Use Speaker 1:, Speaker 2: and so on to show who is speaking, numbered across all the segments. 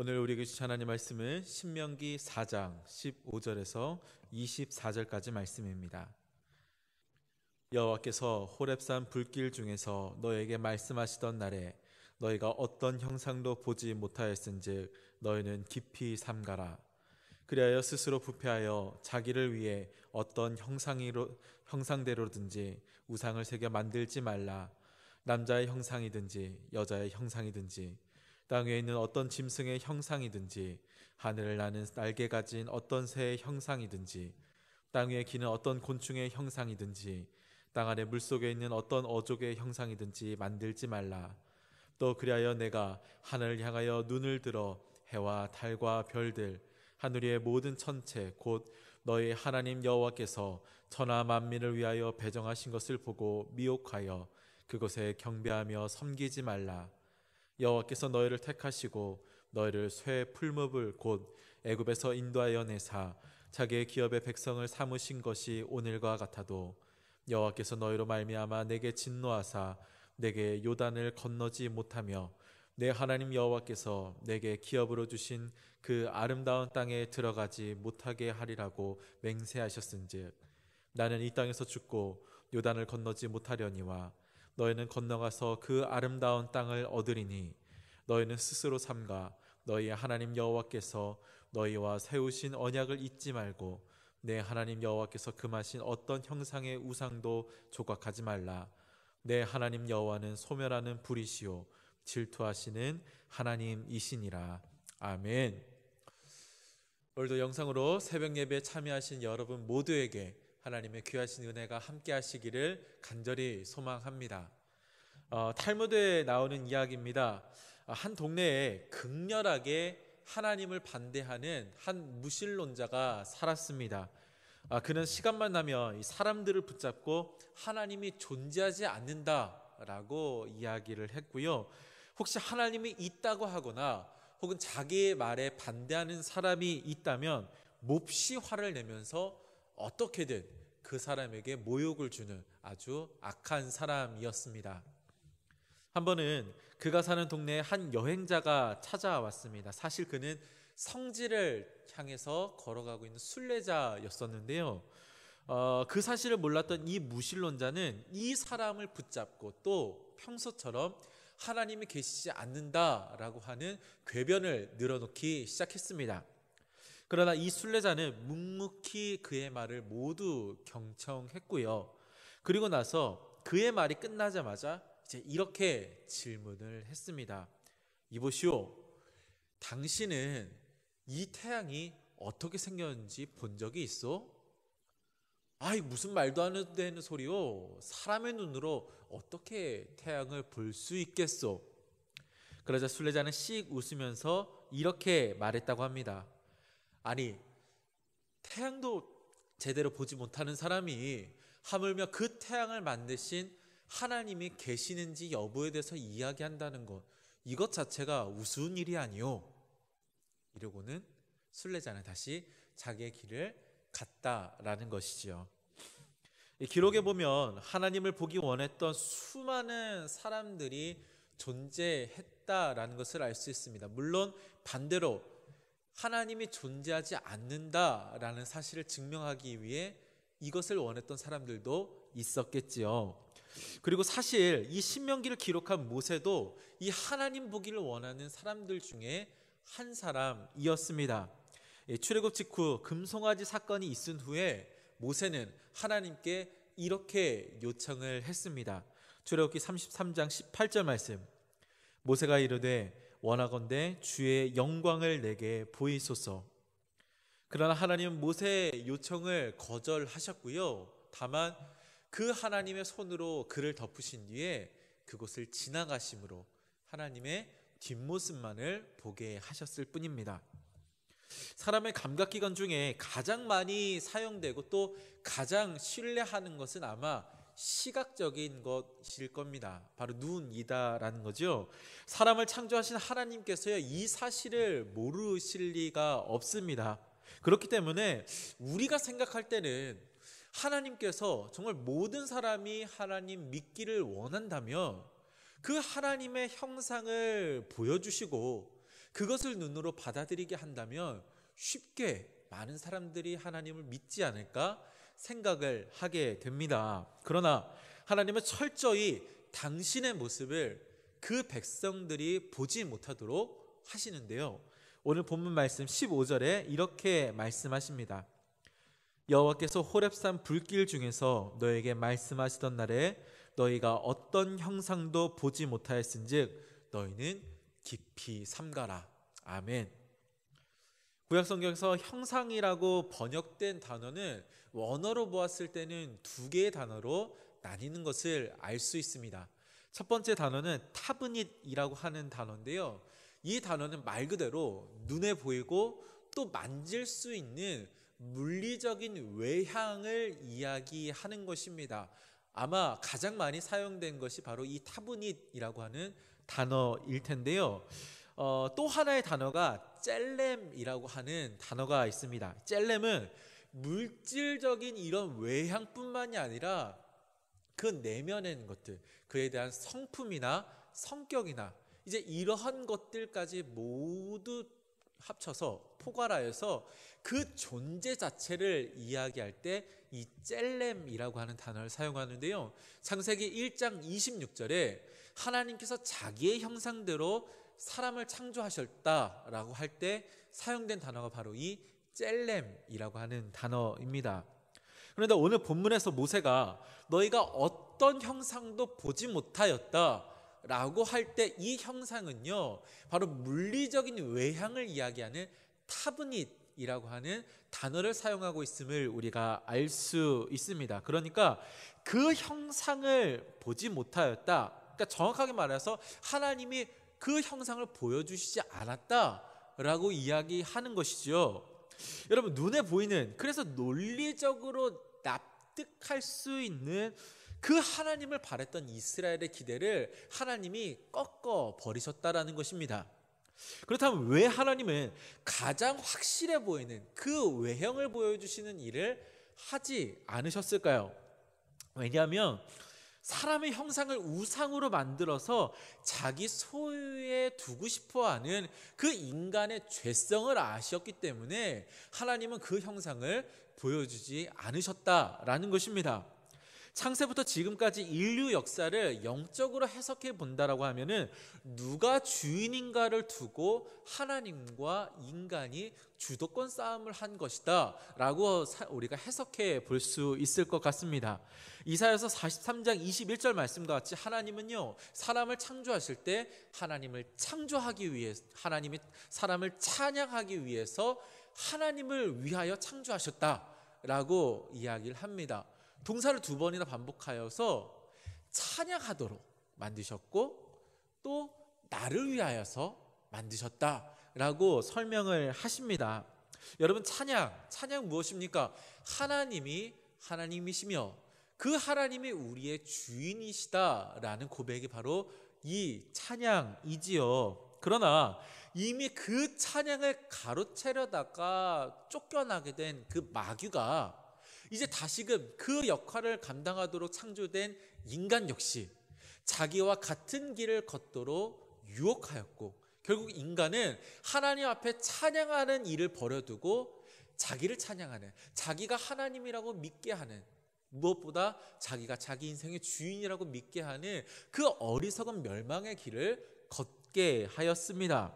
Speaker 1: 오늘 우리에게 주신 하나님 말씀은 신명기 4장 15절에서 24절까지 말씀입니다. 여호와께서 호렙산 불길 중에서 너에게 말씀하시던 날에 너희가 어떤 형상도 보지 못하였은즉 너희는 깊이 삼가라. 그리하여 스스로 부패하여 자기를 위해 어떤 형상대로든지 우상을 새겨 만들지 말라. 남자의 형상이든지 여자의 형상이든지 땅 위에 있는 어떤 짐승의 형상이든지 하늘을 나는 날개 가진 어떤 새의 형상이든지 땅 위에 기는 어떤 곤충의 형상이든지 땅 아래 물속에 있는 어떤 어족의 형상이든지 만들지 말라. 또 그리하여 내가 하늘을 향하여 눈을 들어 해와 달과 별들 하늘 위의 모든 천체 곧 너희 하나님 여호와께서 천하 만민을 위하여 배정하신 것을 보고 미혹하여 그것에 경배하며 섬기지 말라. 여호와께서 너희를 택하시고 너희를 쇠 풀무불 곧 애굽에서 인도하여 내사 자기의 기업의 백성을 삼으신 것이 오늘과 같아도 여호와께서 너희로 말미암아 내게 진노하사 내게 요단을 건너지 못하며 내 하나님 여호와께서 내게 기업으로 주신 그 아름다운 땅에 들어가지 못하게 하리라고 맹세하셨은즉 나는 이 땅에서 죽고 요단을 건너지 못하려니와 너희는 건너가서 그 아름다운 땅을 얻으리니 너희는 스스로 삼가 너희의 하나님 여호와께서 너희와 세우신 언약을 잊지 말고 내 하나님 여호와께서 금하신 어떤 형상의 우상도 조각하지 말라. 내 하나님 여호와는 소멸하는 불이시요 질투하시는 하나님이시니라. 아멘. 오늘도 영상으로 새벽 예배에 참여하신 여러분 모두에게 하나님의 귀하신 은혜가 함께 하시기를 간절히 소망합니다. 탈무드에 나오는 이야기입니다. 한 동네에 극렬하게 하나님을 반대하는 한 무신론자가 살았습니다. 그는 시간만 나면 이 사람들을 붙잡고 하나님이 존재하지 않는다라고 이야기를 했고요. 혹시 하나님이 있다고 하거나 혹은 자기의 말에 반대하는 사람이 있다면 몹시 화를 내면서 어떻게든 그 사람에게 모욕을 주는 아주 악한 사람이었습니다. 한 번은 그가 사는 동네에 한 여행자가 찾아왔습니다. 사실 그는 성지를 향해서 걸어가고 있는 순례자였었는데요. 그 사실을 몰랐던 이 무신론자는 이 사람을 붙잡고 또 평소처럼 하나님이 계시지 않는다라고 하는 궤변을 늘어놓기 시작했습니다. 그러나 이 순례자는 묵묵히 그의 말을 모두 경청했고요. 그리고 나서 그의 말이 끝나자마자 이제 이렇게 질문을 했습니다. 이보시오, 당신은 이 태양이 어떻게 생겼는지 본 적이 있어? 아이, 무슨 말도 안 되는 소리요. 사람의 눈으로 어떻게 태양을 볼 수 있겠소? 그러자 순례자는 씩 웃으면서 이렇게 말했다고 합니다. 아니, 태양도 제대로 보지 못하는 사람이 하물며 그 태양을 만드신 하나님이 계시는지 여부에 대해서 이야기한다는 것, 이것 자체가 우스운 일이 아니오. 이러고는 순례자는 다시 자기의 길을 갔다라는 것이지요. 이 기록에 보면 하나님을 보기 원했던 수많은 사람들이 존재했다라는 것을 알 수 있습니다. 물론 반대로 하나님이 존재하지 않는다라는 사실을 증명하기 위해 이것을 원했던 사람들도 있었겠지요. 그리고 사실 이 신명기를 기록한 모세도 이 하나님 보기를 원하는 사람들 중에 한 사람이었습니다. 출애굽 직후 금송아지 사건이 있은 후에 모세는 하나님께 이렇게 요청을 했습니다. 출애굽기 33장 18절 말씀. 모세가 이르되 원하건대 주의 영광을 내게 보이소서. 그러나 하나님은 모세의 요청을 거절하셨고요. 다만 그 하나님의 손으로 그를 덮으신 뒤에 그곳을 지나가심으로 하나님의 뒷모습만을 보게 하셨을 뿐입니다. 사람의 감각기관 중에 가장 많이 사용되고 또 가장 신뢰하는 것은 아마 시각적인 것일 겁니다. 바로 눈이다라는 거죠. 사람을 창조하신 하나님께서요, 이 사실을 모르실 리가 없습니다. 그렇기 때문에 우리가 생각할 때는 하나님께서 정말 모든 사람이 하나님 믿기를 원한다면 그 하나님의 형상을 보여주시고 그것을 눈으로 받아들이게 한다면 쉽게 많은 사람들이 하나님을 믿지 않을까 생각을 하게 됩니다. 그러나 하나님은 철저히 당신의 모습을 그 백성들이 보지 못하도록 하시는데요. 오늘 본문 말씀 15절에 이렇게 말씀하십니다. 여호와께서 호렙산 불길 중에서 너에게 말씀하시던 날에 너희가 어떤 형상도 보지 못하였은즉 너희는 깊이 삼가라. 아멘. 구약성경에서 형상이라고 번역된 단어는 원어로 보았을 때는 두 개의 단어로 나뉘는 것을 알 수 있습니다. 첫 번째 단어는 타브닛이라고 하는 단어인데요. 이 단어는 말 그대로 눈에 보이고 또 만질 수 있는 물리적인 외향을 이야기하는 것입니다. 아마 가장 많이 사용된 것이 바로 이 타브닛이라고 하는 단어일 텐데요. 또 하나의 단어가 젤렘이라고 하는 단어가 있습니다. 젤렘은 물질적인 이런 외향뿐만이 아니라 그 내면에 있는 것들, 그에 대한 성품이나 성격이나 이제 이러한 것들까지 모두 합쳐서 포괄하여서 그 존재 자체를 이야기할 때 이 젤렘이라고 하는 단어를 사용하는데요. 창세기 1장 26절에 하나님께서 자기의 형상대로 사람을 창조하셨다라고 할 때 사용된 단어가 바로 이 젤렘이라고 하는 단어입니다. 그런데 오늘 본문에서 모세가 너희가 어떤 형상도 보지 못하였다 라고 할 때 이 형상은요, 바로 물리적인 외향을 이야기하는 타브닛이라고 하는 단어를 사용하고 있음을 우리가 알 수 있습니다. 그러니까 그 형상을 보지 못하였다, 그러니까 정확하게 말해서 하나님이 그 형상을 보여주시지 않았다라고 이야기하는 것이죠. 여러분, 눈에 보이는, 그래서 논리적으로 납득할 수 있는 그 하나님을 바랬던 이스라엘의 기대를 하나님이 꺾어 버리셨다라는 것입니다. 그렇다면 왜 하나님은 가장 확실해 보이는 그 외형을 보여주시는 일을 하지 않으셨을까요? 왜냐하면 사람의 형상을 우상으로 만들어서 자기 소유에 두고 싶어하는 그 인간의 죄성을 아셨기 때문에 하나님은 그 형상을 보여주지 않으셨다라는 것입니다. 창세부터 지금까지 인류 역사를 영적으로 해석해 본다라고 하면은 누가 주인인가를 두고 하나님과 인간이 주도권 싸움을 한 것이다 라고 우리가 해석해 볼 수 있을 것 같습니다. 이사야서 43장 21절 말씀과 같이 하나님은요, 사람을 창조하실 때 하나님을 창조하기 위해, 하나님이 사람을 찬양하기 위해서 하나님을 위하여 창조하셨다라고 이야기를 합니다. 동사를 두 번이나 반복하여서 찬양하도록 만드셨고 또 나를 위하여서 만드셨다라고 설명을 하십니다. 여러분, 찬양 무엇입니까? 하나님이시며 그 하나님이 우리의 주인이시다라는 고백이 바로 이 찬양이지요. 그러나 이미 그 찬양을 가로채려다가 쫓겨나게 된 그 마귀가 이제 다시금 그 역할을 감당하도록 창조된 인간 역시 자기와 같은 길을 걷도록 유혹하였고, 결국 인간은 하나님 앞에 찬양하는 일을 버려두고 자기를 찬양하는, 자기가 하나님이라고 믿게 하는, 무엇보다 자기가 자기 인생의 주인이라고 믿게 하는 그 어리석은 멸망의 길을 걷게 하였습니다.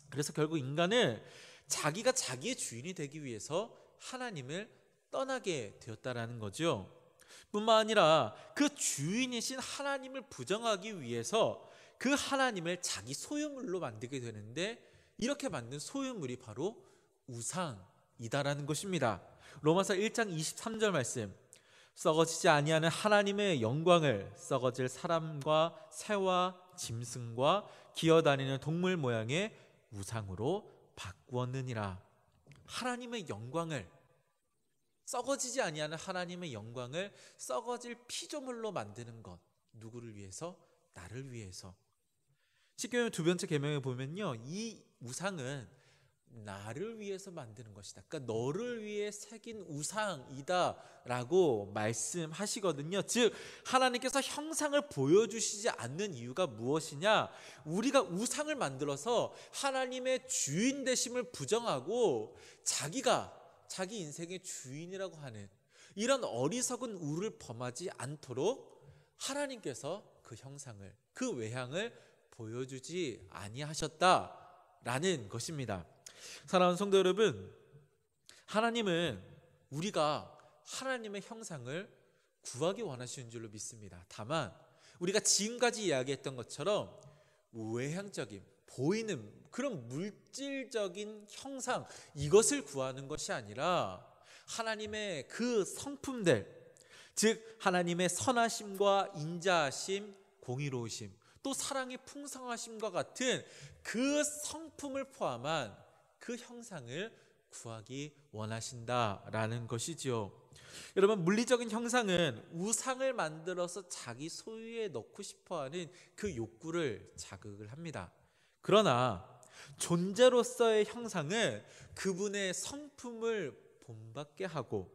Speaker 1: 그래서 결국 인간은 자기가 자기의 주인이 되기 위해서 하나님을 떠나게 되었다라는 거죠. 뿐만 아니라 그 주인이신 하나님을 부정하기 위해서 그 하나님을 자기 소유물로 만들게 되는데, 이렇게 만든 소유물이 바로 우상이다라는 것입니다. 로마서 1장 23절 말씀, 썩어지지 아니하는 하나님의 영광을 썩어질 사람과 새와 짐승과 기어다니는 동물 모양의 우상으로 바꾸었느니라. 하나님의 영광을, 썩어지지 아니하는 하나님의 영광을 썩어질 피조물로 만드는 것, 누구를 위해서? 나를 위해서. 십계명 두 번째 계명에 보면요, 이 우상은 나를 위해서 만드는 것이다. 그러니까 너를 위해 새긴 우상이다 라고 말씀하시거든요. 즉 하나님께서 형상을 보여주시지 않는 이유가 무엇이냐? 우리가 우상을 만들어서 하나님의 주인 되심을 부정하고 자기가 자기 인생의 주인이라고 하는 이런 어리석은 우를 범하지 않도록 하나님께서 그 형상을, 그 외향을 보여주지 아니하셨다라는 것입니다. 사랑하는 성도 여러분, 하나님은 우리가 하나님의 형상을 구하기 원하시는 줄로 믿습니다. 다만 우리가 지금까지 이야기했던 것처럼 외향적인, 보이는 그런 물질적인 형상, 이것을 구하는 것이 아니라 하나님의 그 성품들, 즉 하나님의 선하심과 인자하심, 공의로우심, 또 사랑의 풍성하심과 같은 그 성품을 포함한 그 형상을 구하기 원하신다라는 것이지요. 여러분, 물리적인 형상은 우상을 만들어서 자기 소유에 넣고 싶어하는 그 욕구를 자극을 합니다. 그러나 존재로서의 형상은 그분의 성품을 본받게 하고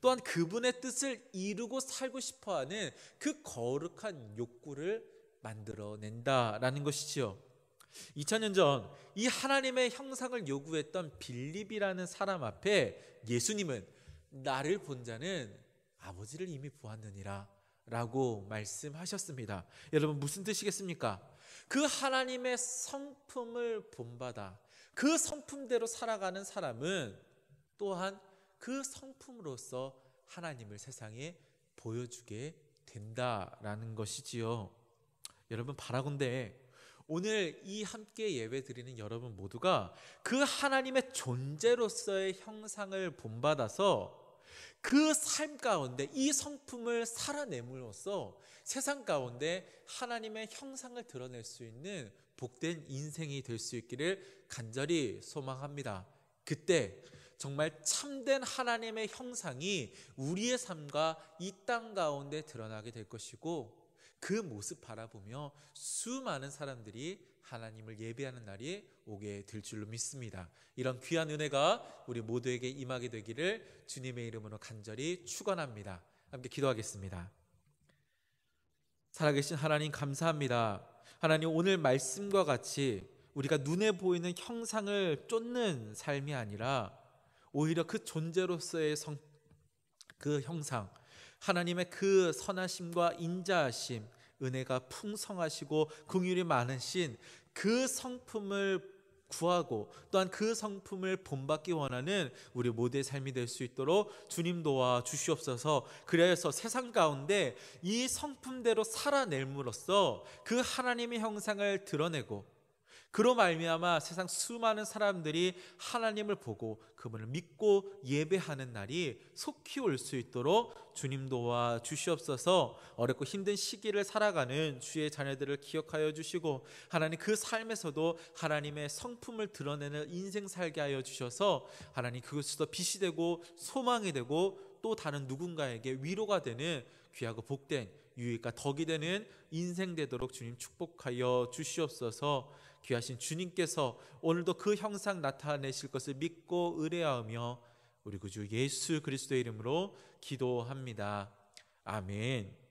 Speaker 1: 또한 그분의 뜻을 이루고 살고 싶어하는 그 거룩한 욕구를 만들어낸다라는 것이지요. 2000년 전 이 하나님의 형상을 요구했던 빌립이라는 사람 앞에 예수님은 나를 본 자는 아버지를 이미 보았느니라 라고 말씀하셨습니다. 여러분, 무슨 뜻이겠습니까? 그 하나님의 성품을 본받아 그 성품대로 살아가는 사람은 또한 그 성품으로서 하나님을 세상에 보여주게 된다라는 것이지요. 여러분, 바라건대 오늘 이 함께 예배 드리는 여러분 모두가 그 하나님의 존재로서의 형상을 본받아서 그 삶 가운데 이 성품을 살아냄으로써 세상 가운데 하나님의 형상을 드러낼 수 있는 복된 인생이 될 수 있기를 간절히 소망합니다. 그때 정말 참된 하나님의 형상이 우리의 삶과 이 땅 가운데 드러나게 될 것이고, 그 모습 바라보며 수많은 사람들이 하나님을 예배하는 날이 오게 될 줄로 믿습니다. 이런 귀한 은혜가 우리 모두에게 임하게 되기를 주님의 이름으로 간절히 축원합니다. 함께 기도하겠습니다. 살아계신 하나님, 감사합니다. 하나님, 오늘 말씀과 같이 우리가 눈에 보이는 형상을 쫓는 삶이 아니라 오히려 그 존재로서의 그 형상, 하나님의 그 선하심과 인자하심, 은혜가 풍성하시고 긍휼이 많으신 그 성품을 구하고 또한 그 성품을 본받기 원하는 우리 모두의 삶이 될 수 있도록 주님 도와 주시옵소서. 그래서 세상 가운데 이 성품대로 살아냄으로써 그 하나님의 형상을 드러내고, 그로 말미암아 세상 수많은 사람들이 하나님을 보고 그분을 믿고 예배하는 날이 속히 올 수 있도록 주님 도와 주시옵소서. 어렵고 힘든 시기를 살아가는 주의 자녀들을 기억하여 주시고, 하나님 그 삶에서도 하나님의 성품을 드러내는 인생 살게 하여 주셔서 하나님 그것으로 빛이 되고 소망이 되고 또 다른 누군가에게 위로가 되는 귀하고 복된 유익과 덕이 되는 인생 되도록 주님 축복하여 주시옵소서. 귀하신 주님께서 오늘도 그 형상 나타내실 것을 믿고 의뢰하며 우리 구주 예수 그리스도의 이름으로 기도합니다. 아멘.